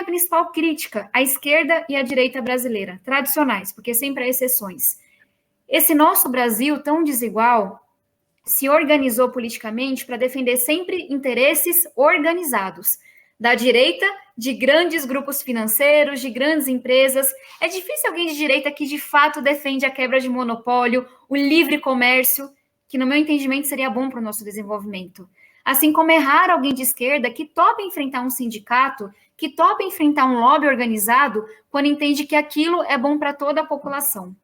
principal crítica à esquerda e à direita brasileira, tradicionais, porque sempre há exceções. Esse nosso Brasil tão desigual se organizou politicamente para defender sempre interesses organizados, da direita, de grandes grupos financeiros, de grandes empresas. É difícil alguém de direita que, de fato, defende a quebra de monopólio, o livre comércio, que, no meu entendimento, seria bom para o nosso desenvolvimento. Assim como é raro alguém de esquerda que topa enfrentar um sindicato, que topa enfrentar um lobby organizado, quando entende que aquilo é bom para toda a população.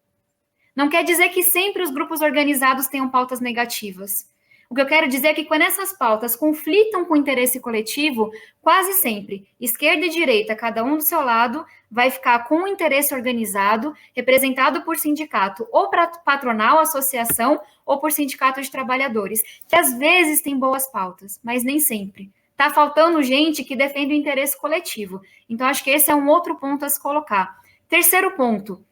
Não quer dizer que sempre os grupos organizados tenham pautas negativas. O que eu quero dizer é que quando essas pautas conflitam com o interesse coletivo, quase sempre, esquerda e direita, cada um do seu lado, vai ficar com o interesse organizado, representado por sindicato, ou patronal, associação, ou por sindicato de trabalhadores, que às vezes tem boas pautas, mas nem sempre. Está faltando gente que defende o interesse coletivo. Então, acho que esse é um outro ponto a se colocar. Terceiro ponto.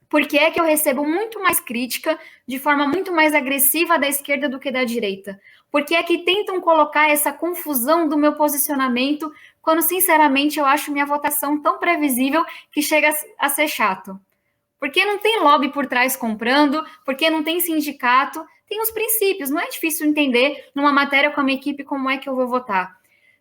Por que é que eu recebo muito mais crítica de forma muito mais agressiva da esquerda do que da direita? Por que é que tentam colocar essa confusão do meu posicionamento quando, sinceramente, eu acho minha votação tão previsível que chega a ser chato? Porque não tem lobby por trás comprando, porque não tem sindicato, tem os princípios. Não é difícil entender numa matéria com a minha equipe como é que eu vou votar.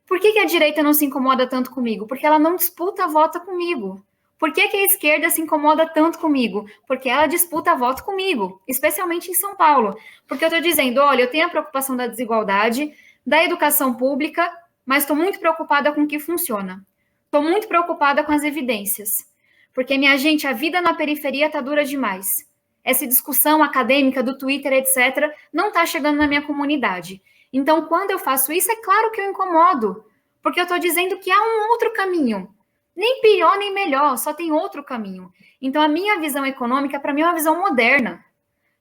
Por que a direita não se incomoda tanto comigo? Porque ela não disputa a voto comigo. Por que a esquerda se incomoda tanto comigo? Porque ela disputa voto comigo, especialmente em São Paulo. Porque eu estou dizendo, olha, eu tenho a preocupação da desigualdade, da educação pública, mas estou muito preocupada com o que funciona. Estou muito preocupada com as evidências. Porque, minha gente, a vida na periferia está dura demais. Essa discussão acadêmica do Twitter, etc., não está chegando na minha comunidade. Então, quando eu faço isso, é claro que eu incomodo. Porque eu estou dizendo que há um outro caminho. Nem pior, nem melhor, só tem outro caminho. Então, a minha visão econômica, para mim, é uma visão moderna.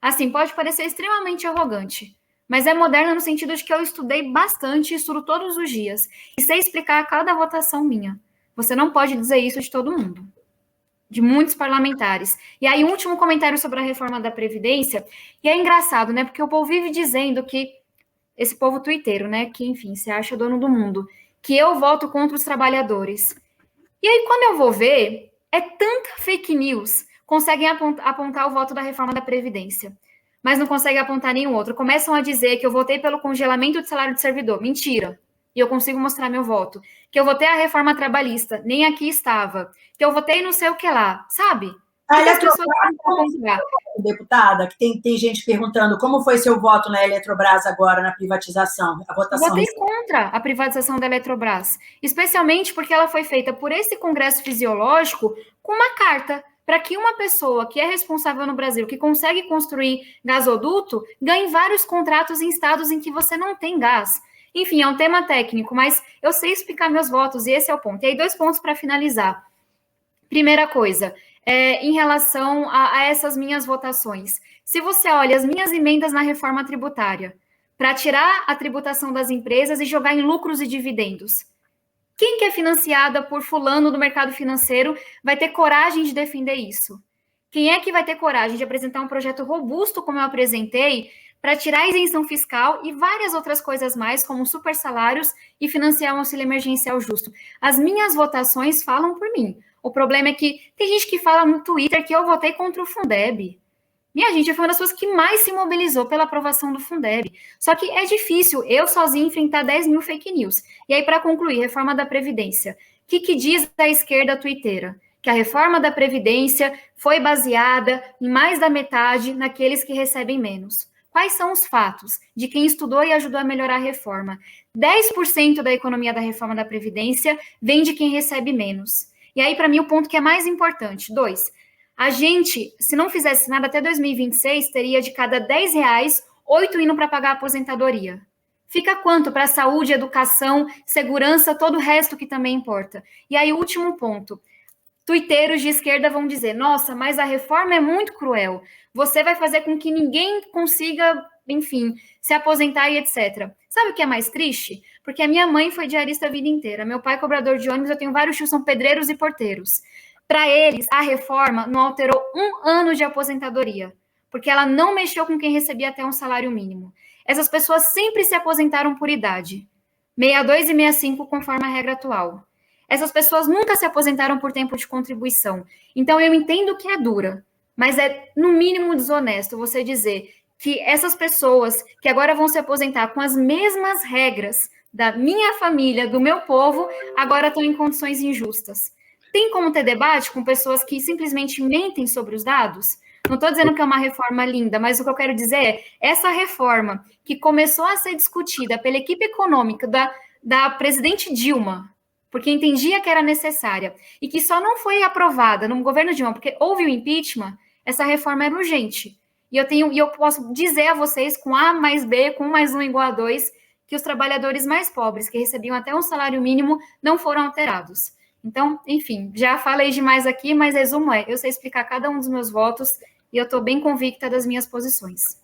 Assim, pode parecer extremamente arrogante, mas é moderna no sentido de que eu estudei bastante, estudo todos os dias, e sei explicar cada votação minha. Você não pode dizer isso de todo mundo, de muitos parlamentares. E aí, um último comentário sobre a reforma da Previdência, e é engraçado, né, porque o povo vive dizendo que, esse povo tuiteiro, né, que, enfim, se acha dono do mundo, que eu voto contra os trabalhadores. E aí, quando eu vou ver, é tanta fake news, conseguem apontar o voto da reforma da Previdência, mas não conseguem apontar nenhum outro. Começam a dizer que eu votei pelo congelamento do salário do servidor. Mentira. E eu consigo mostrar meu voto. Que eu votei a reforma trabalhista. Nem aqui estava. Que eu votei não sei o que lá. Sabe? A Eletrobras, deputada, que tem gente perguntando como foi seu voto na Eletrobras agora, na privatização, a votação. Votei contra a privatização da Eletrobras, especialmente porque ela foi feita por esse Congresso Fisiológico com uma carta para que uma pessoa que é responsável no Brasil, que consegue construir gasoduto, ganhe vários contratos em estados em que você não tem gás. Enfim, é um tema técnico, mas eu sei explicar meus votos e esse é o ponto. E aí, 2 pontos para finalizar. Primeira coisa, em relação a essas minhas votações. Se você olha as minhas emendas na reforma tributária, para tirar a tributação das empresas e jogar em lucros e dividendos, quem que é financiada por fulano do mercado financeiro vai ter coragem de defender isso? Quem é que vai ter coragem de apresentar um projeto robusto, como eu apresentei, para tirar a isenção fiscal e várias outras coisas mais, como super salários e financiar um auxílio emergencial justo? As minhas votações falam por mim. O problema é que tem gente que fala no Twitter que eu votei contra o Fundeb. Minha gente, eu fui uma das pessoas que mais se mobilizou pela aprovação do Fundeb. Só que é difícil eu sozinha enfrentar 10 mil fake news. E aí, para concluir, reforma da Previdência. O que diz a esquerda twitteira? Que a reforma da Previdência foi baseada em mais da metade naqueles que recebem menos. Quais são os fatos de quem estudou e ajudou a melhorar a reforma? 10% da economia da reforma da Previdência vem de quem recebe menos. E aí, para mim, o ponto que é mais importante. 2, a gente, se não fizesse nada até 2026, teria de cada R$10, 8 indo para pagar a aposentadoria. Fica quanto para saúde, educação, segurança, todo o resto que também importa? E aí, o último ponto. Tuiteiros de esquerda vão dizer, nossa, mas a reforma é muito cruel. Você vai fazer com que ninguém consiga, enfim, se aposentar e etc. Sabe o que é mais triste? Porque a minha mãe foi diarista a vida inteira. Meu pai é cobrador de ônibus, eu tenho vários tios, são pedreiros e porteiros. Para eles, a reforma não alterou 1 ano de aposentadoria, porque ela não mexeu com quem recebia até um salário mínimo. Essas pessoas sempre se aposentaram por idade, 62 e 65, conforme a regra atual. essas pessoas nunca se aposentaram por tempo de contribuição. Então, eu entendo que é dura, mas é, no mínimo, desonesto você dizer que essas pessoas que agora vão se aposentar com as mesmas regras da minha família, do meu povo, agora estão em condições injustas. Tem como ter debate com pessoas que simplesmente mentem sobre os dados? Não estou dizendo que é uma reforma linda, mas o que eu quero dizer é, essa reforma que começou a ser discutida pela equipe econômica da presidente Dilma, porque entendia que era necessária, e que só não foi aprovada no governo Dilma, porque houve o impeachment, essa reforma era urgente. E eu posso dizer a vocês, com A mais B, com 1 mais 1 igual a 2, que os trabalhadores mais pobres, que recebiam até um salário mínimo, não foram alterados. Então, enfim, já falei demais aqui, mas resumo é, eu sei explicar cada um dos meus votos e eu estou bem convicta das minhas posições.